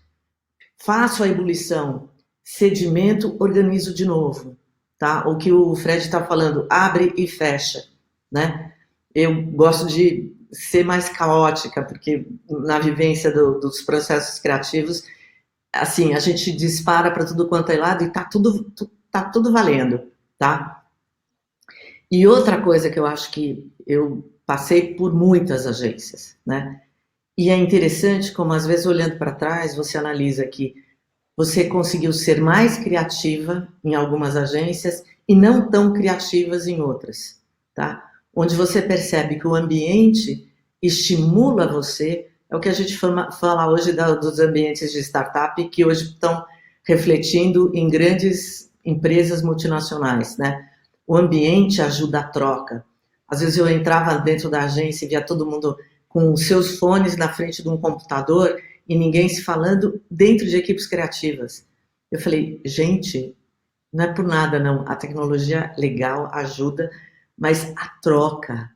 faço a ebulição, sedimento, organizo de novo. Tá? O que o Fred está falando, abre e fecha. Né? Eu gosto de ser mais caótica, porque na vivência dos processos criativos, assim, a gente dispara para tudo quanto é lado e tá tudo valendo, tá? E outra coisa que eu acho que eu passei por muitas agências, né? E é interessante como, às vezes, olhando para trás, você analisa que você conseguiu ser mais criativa em algumas agências e não tão criativas em outras, tá? Onde você percebe que o ambiente estimula você, é o que a gente fala hoje dos ambientes de startup, que hoje estão refletindo em grandes empresas multinacionais, né? O ambiente ajuda a troca. Às vezes eu entrava dentro da agência e via todo mundo com os seus fones na frente de um computador e ninguém se falando dentro de equipes criativas. Eu falei, gente, não é por nada não, a tecnologia legal ajuda, mas a troca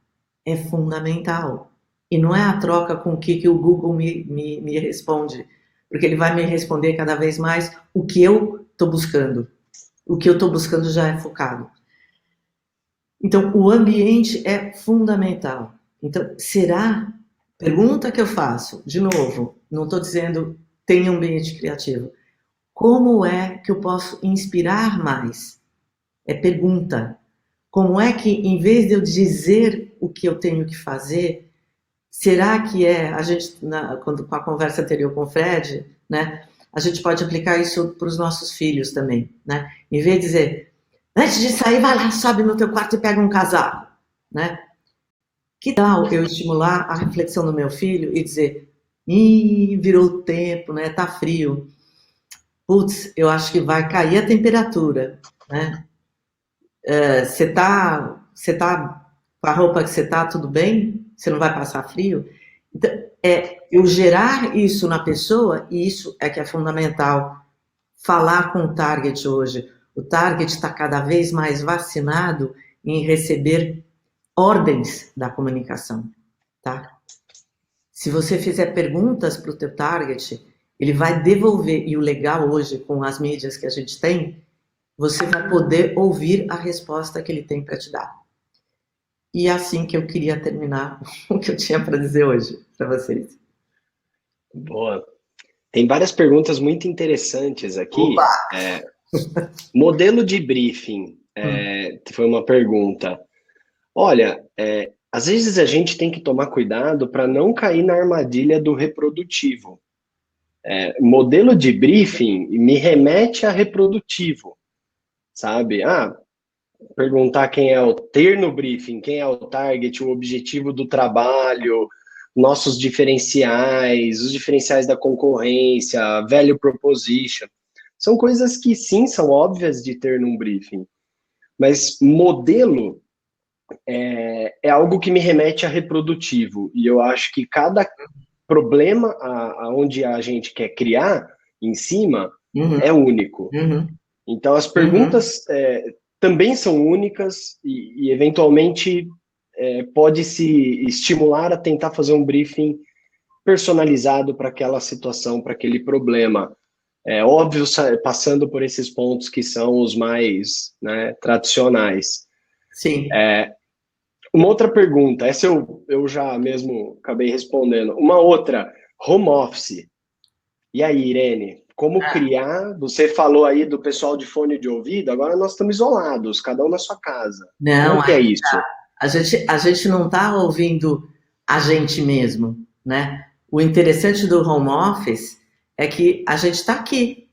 é fundamental. E não é a troca com o que o Google me responde, porque ele vai me responder cada vez mais o que eu estou buscando. O que eu estou buscando já é focado. Então, o ambiente é fundamental. Então, pergunta que eu faço, de novo, não estou dizendo tenha um ambiente criativo. Como é que eu posso inspirar mais? É pergunta. Como é que, em vez de eu dizer o que eu tenho que fazer, será que a gente, com a conversa anterior com o Fred, né, a gente pode aplicar isso para os nossos filhos também, né? Em vez de dizer, antes de sair, vai lá, sobe no teu quarto e pega um casaco, né? Que tal eu estimular a reflexão do meu filho e dizer, virou o tempo, né? Tá frio. Putz, eu acho que vai cair a temperatura, né? Você tá com a roupa que você tá, tudo bem? Você não vai passar frio? Então, eu gerar isso na pessoa, e isso é que é fundamental. Falar com o target hoje. O target está cada vez mais vacinado em receber ordens da comunicação, tá? Se você fizer perguntas para o teu target, ele vai devolver, e o legal hoje com as mídias que a gente tem, você vai poder ouvir a resposta que ele tem para te dar. E é assim que eu queria terminar o que eu tinha para dizer hoje para vocês. Boa. Tem várias perguntas muito interessantes aqui. Opa! Modelo de briefing, foi uma pergunta. Olha, às vezes a gente tem que tomar cuidado para não cair na armadilha do reprodutivo. Modelo de briefing me remete a reprodutivo, sabe? Perguntar quem é o ter no briefing, quem é o target, o objetivo do trabalho, nossos diferenciais, os diferenciais da concorrência, value proposition. São coisas que sim, são óbvias de ter num briefing. Mas modelo é algo que me remete a reprodutivo. E eu acho que cada problema onde a gente quer criar em cima é único. Então, as perguntas também são únicas e eventualmente, pode se estimular a tentar fazer um briefing personalizado para aquela situação, para aquele problema. É óbvio, passando por esses pontos que são os mais, né, tradicionais. Sim. Uma outra pergunta, essa eu já mesmo acabei respondendo. Uma outra, home office. E aí, Irene, como criar? Você falou aí do pessoal de fone de ouvido, agora nós estamos isolados, cada um na sua casa. Não, como que é isso? A gente não está ouvindo a gente mesmo, né? O interessante do home office é que a gente está aqui.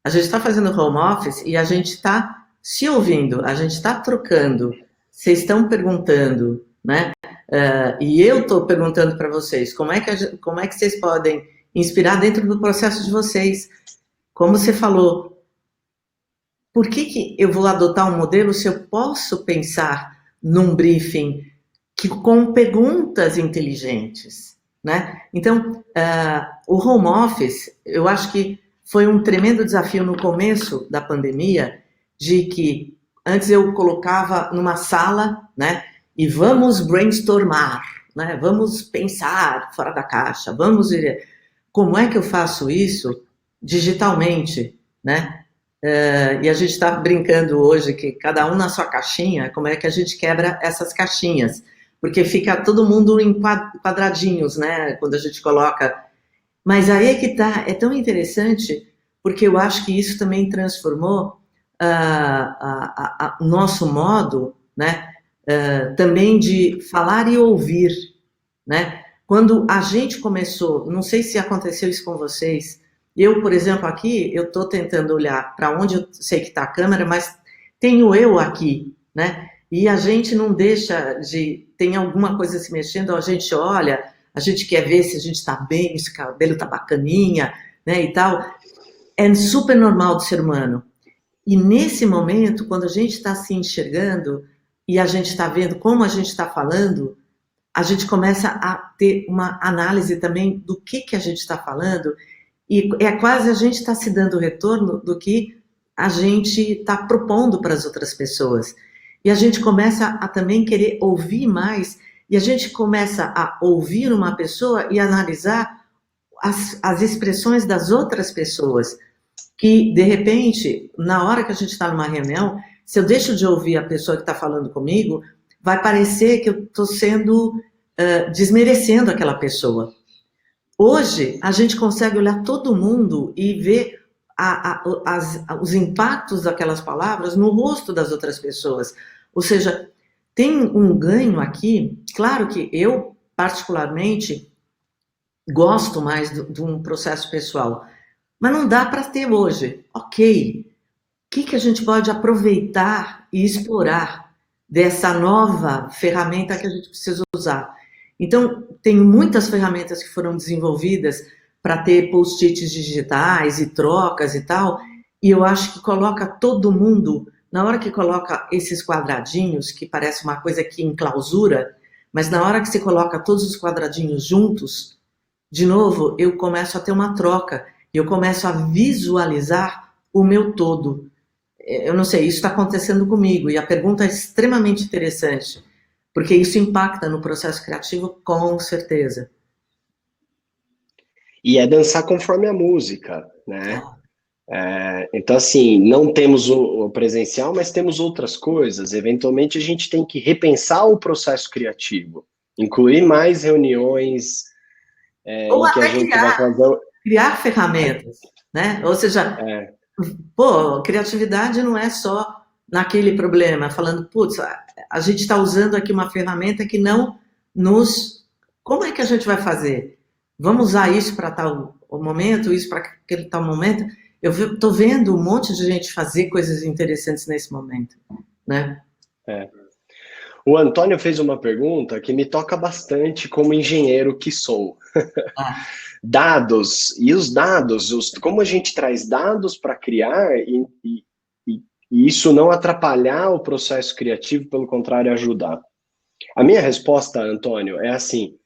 A gente está fazendo home office e a gente está se ouvindo, a gente está trocando. Vocês estão perguntando, né? E eu estou perguntando para vocês, como é que vocês podem inspirar dentro do processo de vocês? Como você falou, por que eu vou adotar um modelo se eu posso pensar num briefing com perguntas inteligentes, né? Então, o home office, eu acho que foi um tremendo desafio no começo da pandemia, de que antes eu colocava numa sala, né? E vamos brainstormar, né? Vamos pensar fora da caixa, vamos ir. Como é que eu faço isso digitalmente, né? E a gente está brincando hoje que cada um na sua caixinha, como é que a gente quebra essas caixinhas? Porque fica todo mundo em quadradinhos, né? Quando a gente coloca. Mas aí é que tá, é tão interessante, porque eu acho que isso também transformou o nosso modo, né? Também de falar e ouvir, né? Quando a gente começou, não sei se aconteceu isso com vocês, eu, por exemplo, aqui, eu estou tentando olhar para onde eu sei que está a câmera, mas tenho eu aqui, né? E a gente não deixa de... Tem alguma coisa se mexendo, a gente olha, a gente quer ver se a gente está bem, se o cabelo está bacaninha, né, e tal. É super normal do ser humano. E nesse momento, quando a gente está se enxergando e a gente está vendo como a gente está falando, a gente começa a ter uma análise também do que a gente está falando, e é quase a gente está se dando retorno do que a gente está propondo para as outras pessoas. E a gente começa a também querer ouvir mais, e a gente começa a ouvir uma pessoa e analisar as expressões das outras pessoas, que, de repente, na hora que a gente está numa reunião, se eu deixo de ouvir a pessoa que está falando comigo, vai parecer que eu estou desmerecendo aquela pessoa. Hoje, a gente consegue olhar todo mundo e ver os impactos daquelas palavras no rosto das outras pessoas. Ou seja, tem um ganho aqui. Claro que eu, particularmente, gosto mais de um processo pessoal, mas não dá para ter hoje. Ok, o que a gente pode aproveitar e explorar dessa nova ferramenta que a gente precisa usar? Então, tem muitas ferramentas que foram desenvolvidas para ter post-its digitais e trocas e tal, e eu acho que coloca todo mundo, na hora que coloca esses quadradinhos, que parece uma coisa que enclausura, mas na hora que você coloca todos os quadradinhos juntos, de novo, eu começo a ter uma troca, eu começo a visualizar o meu todo. Eu não sei, isso está acontecendo comigo, e a pergunta é extremamente interessante, porque isso impacta no processo criativo, com certeza. E é dançar conforme a música, né? Então, assim, não temos o presencial, mas temos outras coisas. Eventualmente, a gente tem que repensar o processo criativo, incluir mais reuniões Ou em que a até gente vai fazer... criar ferramentas, né? Ou seja, Pô, criatividade não é só naquele problema, falando, putz, a gente está usando aqui uma ferramenta que não nos. Como é que a gente vai fazer? Vamos usar isso para tal momento, isso para aquele tal momento. Eu estou vendo um monte de gente fazer coisas interessantes nesse momento, né? É. O Antônio fez uma pergunta que me toca bastante como engenheiro que sou. Ah, Dados, e os dados, como a gente traz dados para criar e isso não atrapalhar o processo criativo, pelo contrário, ajudar. A minha resposta, Antônio, é assim: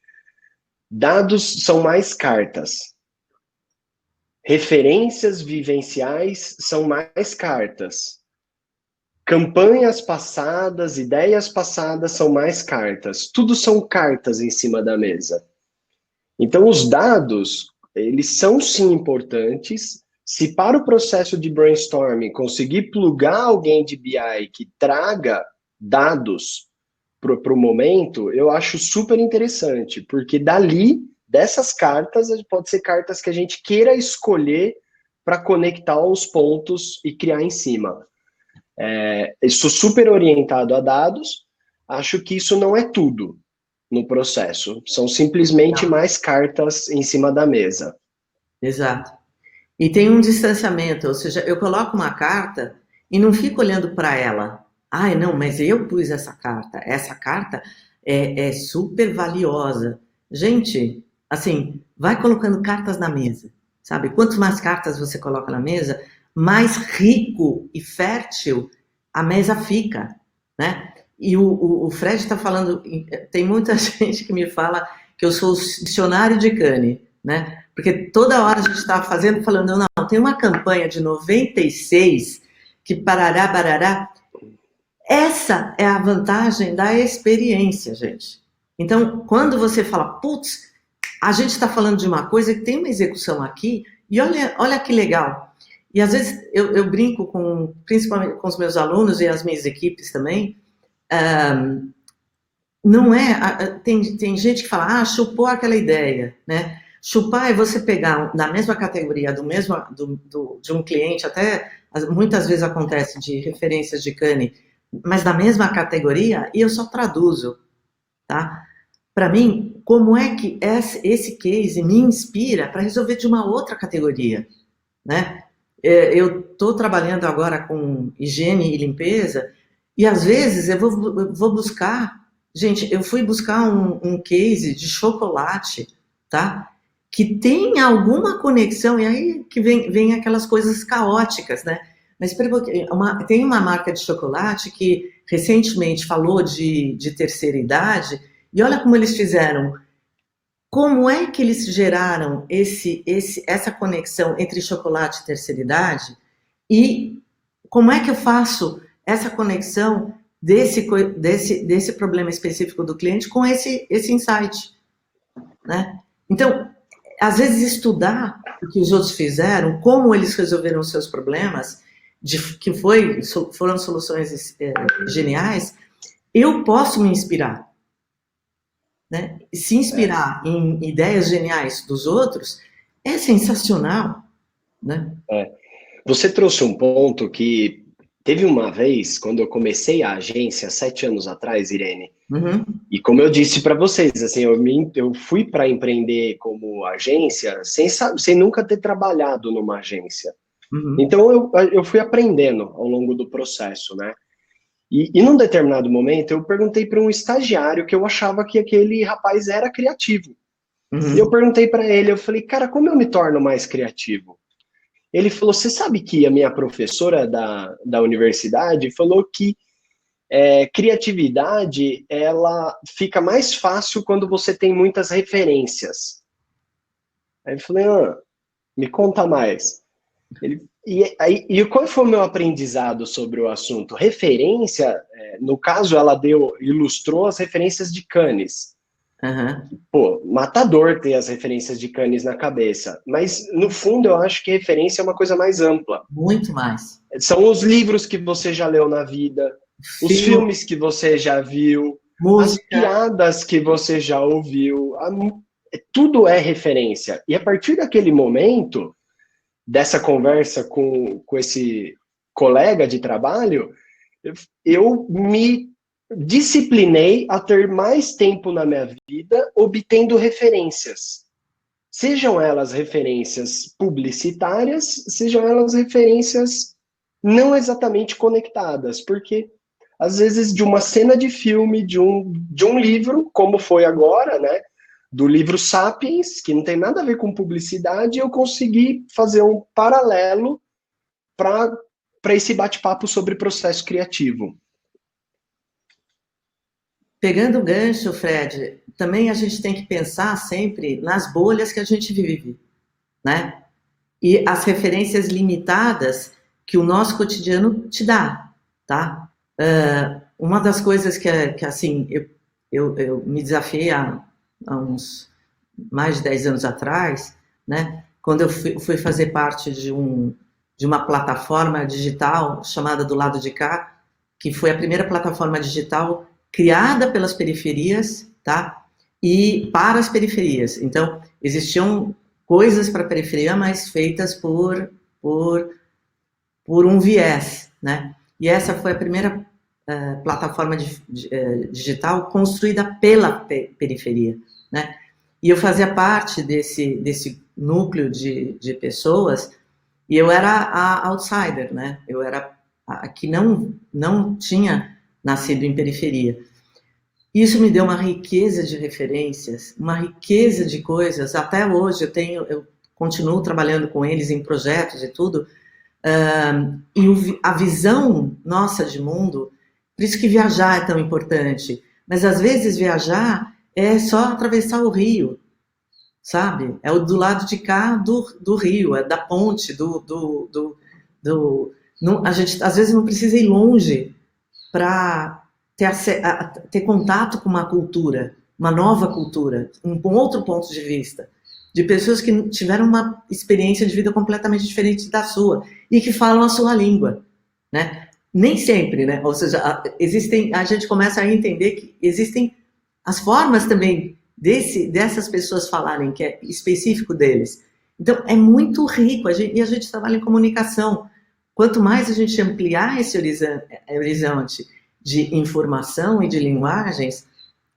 dados são mais cartas. Referências vivenciais são mais cartas. Campanhas passadas, ideias passadas são mais cartas. Tudo são cartas em cima da mesa. Então, os dados, eles são sim importantes. Se para o processo de brainstorming conseguir plugar alguém de BI que traga dados para o momento, eu acho super interessante, porque dali, dessas cartas, pode ser cartas que a gente queira escolher para conectar os pontos e criar em cima. Eu sou super orientado a dados, acho que isso não é tudo no processo, são simplesmente não, mais cartas em cima da mesa. exato. E tem um distanciamento, ou seja, eu coloco uma carta e não fico olhando para ela. Ai, não, mas eu pus essa carta. Essa carta é super valiosa. Gente, assim, vai colocando cartas na mesa, sabe? Quanto mais cartas você coloca na mesa, mais rico e fértil a mesa fica, né? E o Fred está falando, tem muita gente que me fala que eu sou o dicionário de Cane, né? Porque toda hora a gente está fazendo, falando, não, tem uma campanha de 96 que parará, barará. Essa é a vantagem da experiência, gente. Então, quando você fala, putz, a gente está falando de uma coisa que tem uma execução aqui, e olha que legal. E às vezes eu brinco com, principalmente com os meus alunos e as minhas equipes também, não é. Tem gente que fala, chupou aquela ideia, né? Chupar é você pegar na mesma categoria de um cliente, até muitas vezes acontece de referências de Cane, mas da mesma categoria, e eu só traduzo, tá? Para mim, como é que esse case me inspira para resolver de uma outra categoria, né? Eu estou trabalhando agora com higiene e limpeza, e às vezes eu vou buscar. Gente, eu fui buscar um case de chocolate, tá? Que tem alguma conexão, e aí que vem aquelas coisas caóticas, né? Mas tem uma marca de chocolate que recentemente falou de terceira idade, e olha como eles fizeram. Como é que eles geraram essa conexão entre chocolate e terceira idade? E como é que eu faço essa conexão desse problema específico do cliente com esse insight? Né? Então, às vezes, estudar o que os outros fizeram, como eles resolveram os seus problemas, que foram soluções geniais, eu posso me inspirar. Né? Se inspirar em ideias geniais dos outros é sensacional, né? Você trouxe um ponto que teve uma vez, quando eu comecei a agência, 7 anos atrás, Irene, Uhum. e como eu disse para vocês, assim, eu fui para empreender como agência sem nunca ter trabalhado numa agência. Uhum. Então eu fui aprendendo ao longo do processo, né? E num determinado momento eu perguntei para um estagiário que eu achava que aquele rapaz era criativo. E eu Uhum. perguntei para ele, eu falei, cara, como eu me torno mais criativo? Ele falou, você sabe que a minha professora da universidade falou que criatividade, ela fica mais fácil quando você tem muitas referências. Aí eu falei, me conta mais. E qual foi o meu aprendizado sobre o assunto? Referência, no caso, ela ilustrou as referências de Cannes. Uhum. Pô, matador ter as referências de Cannes na cabeça. Mas, no fundo, eu acho que referência é uma coisa mais ampla. Muito mais. São os livros que você já leu na vida, os Filme, filmes que você já viu, as música. piadas que você já ouviu. Tudo é referência. E a partir daquele momento, dessa conversa com esse colega de trabalho, eu me disciplinei a ter mais tempo na minha vida obtendo referências. Sejam elas referências publicitárias, sejam elas referências não exatamente conectadas, porque às vezes de uma cena de filme, de um livro, como foi agora, né? Do livro Sapiens, que não tem nada a ver com publicidade, eu consegui fazer um paralelo para esse bate-papo sobre processo criativo. Pegando o gancho, Fred, também a gente tem que pensar sempre nas bolhas que a gente vive, né? E as referências limitadas que o nosso cotidiano te dá, tá? Uma das coisas que assim, eu me desafiei há uns mais de 10 anos atrás, né? Quando eu fui fazer parte de uma plataforma digital chamada Do Lado de Cá, que foi a primeira plataforma digital criada pelas periferias, tá? E para as periferias. Então, existiam coisas para a periferia, mas feitas por um viés, né? E essa foi a primeira plataforma digital construída pela periferia, né? E eu fazia parte desse núcleo de pessoas, e eu era a outsider, né? Eu era a que não tinha nascido em periferia. Isso me deu uma riqueza de referências, uma riqueza de coisas. Até hoje eu continuo trabalhando com eles em projetos e tudo, e a visão nossa de mundo, por isso que viajar é tão importante. Mas às vezes viajar é só atravessar o rio, sabe? É o do lado de cá do rio, é da ponte, não, a gente às vezes não precisa ir longe para ter contato com uma cultura, uma nova cultura, um outro ponto de vista, de pessoas que tiveram uma experiência de vida completamente diferente da sua e que falam a sua língua, né? Nem sempre, né? Ou seja, a gente começa a entender que existem as formas também dessas pessoas falarem, que é específico deles. Então, é muito rico, e a gente trabalha em comunicação. Quanto mais a gente ampliar esse horizonte de informação e de linguagens,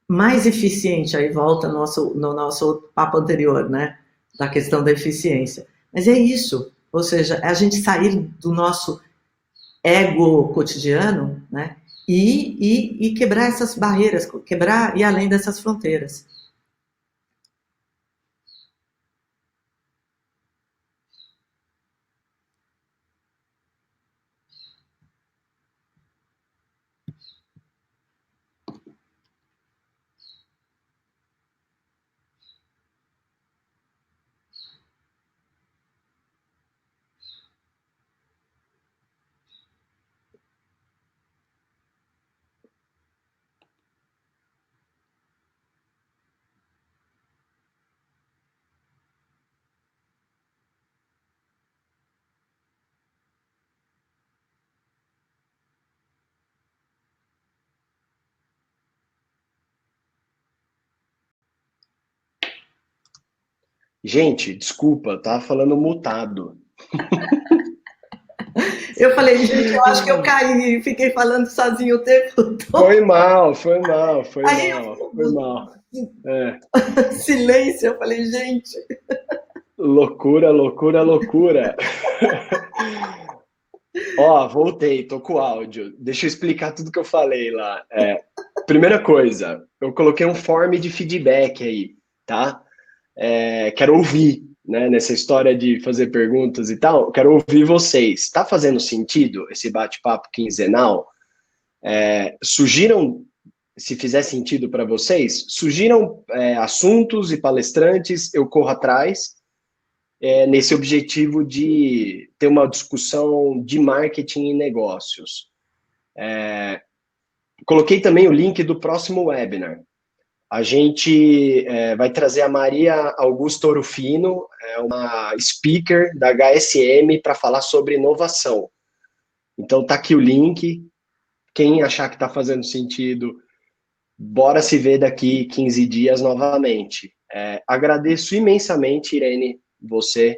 mais eficiente, aí volta no nosso papo anterior, né, da questão da eficiência. Mas é isso, ou seja, é a gente sair do nosso ego cotidiano, né, e quebrar essas barreiras, quebrar e ir além dessas fronteiras. Gente, desculpa, tava falando mutado. Eu falei, gente, eu acho que eu caí e fiquei falando sozinho o tempo todo. Foi mal, foi mal, foi Aí mal, foi mal. Silêncio, eu falei, gente. Loucura, loucura, loucura. Ó, voltei, tô com o áudio. Deixa eu explicar tudo que eu falei lá. Primeira coisa, eu coloquei um form de feedback aí, tá? Quero ouvir, né, nessa história de fazer perguntas e tal, quero ouvir vocês. Tá fazendo sentido esse bate-papo quinzenal? Sugiram, se fizer sentido para vocês, sugiram assuntos e palestrantes, eu corro atrás, nesse objetivo de ter uma discussão de marketing e negócios. Coloquei também o link do próximo webinar. A gente vai trazer a Maria Augusta Orofino, uma speaker da HSM, para falar sobre inovação. Então tá aqui o link. Quem achar que está fazendo sentido, bora se ver daqui 15 dias novamente. Agradeço imensamente, Irene, você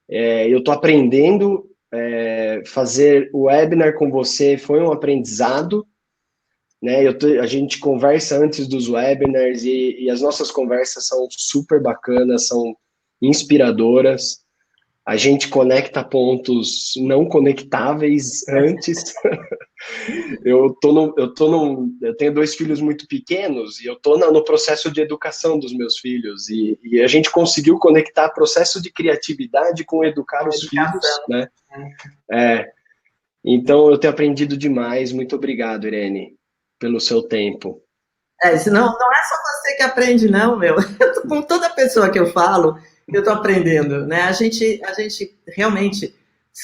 Eu estou aprendendo, fazer o webinar com você foi um aprendizado, né? A gente conversa antes dos webinars e as nossas conversas são super bacanas, são inspiradoras. A gente conecta pontos não conectáveis antes. Eu tenho 2 filhos muito pequenos e eu estou no processo de educação dos meus filhos e a gente conseguiu conectar processo de criatividade com educar A os filhos, educação. né? Né? É, então eu tenho aprendido demais. Muito obrigado, Irene, pelo seu tempo. Isso não é só você que aprende, não, meu. Com toda pessoa que eu falo, eu estou aprendendo, né? A gente realmente,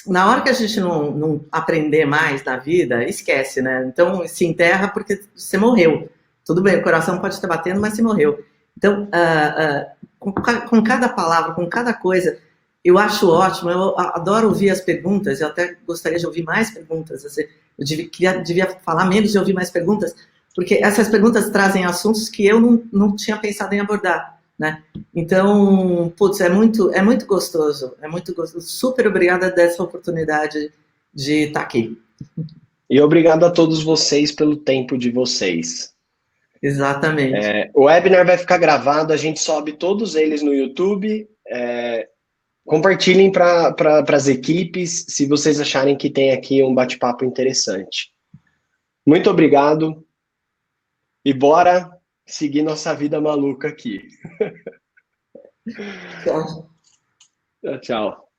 na hora que a gente não aprender mais na vida, esquece, né? Então, se enterra porque você morreu. Tudo bem, o coração pode estar batendo, mas você morreu. Então, com cada palavra, com cada coisa, eu acho ótimo, eu adoro ouvir as perguntas, eu até gostaria de ouvir mais perguntas. Assim, eu devia falar menos e ouvir mais perguntas, porque essas perguntas trazem assuntos que eu não tinha pensado em abordar, né? Então, putz, é muito gostoso, é muito gostoso. Super obrigada dessa oportunidade de estar aqui. E obrigado a todos vocês pelo tempo de vocês. Exatamente. O webinar vai ficar gravado, a gente sobe todos eles no YouTube. Compartilhem para as equipes, se vocês acharem que tem aqui um bate-papo interessante. Muito obrigado e bora seguir nossa vida maluca aqui. Tchau. Tchau, tchau.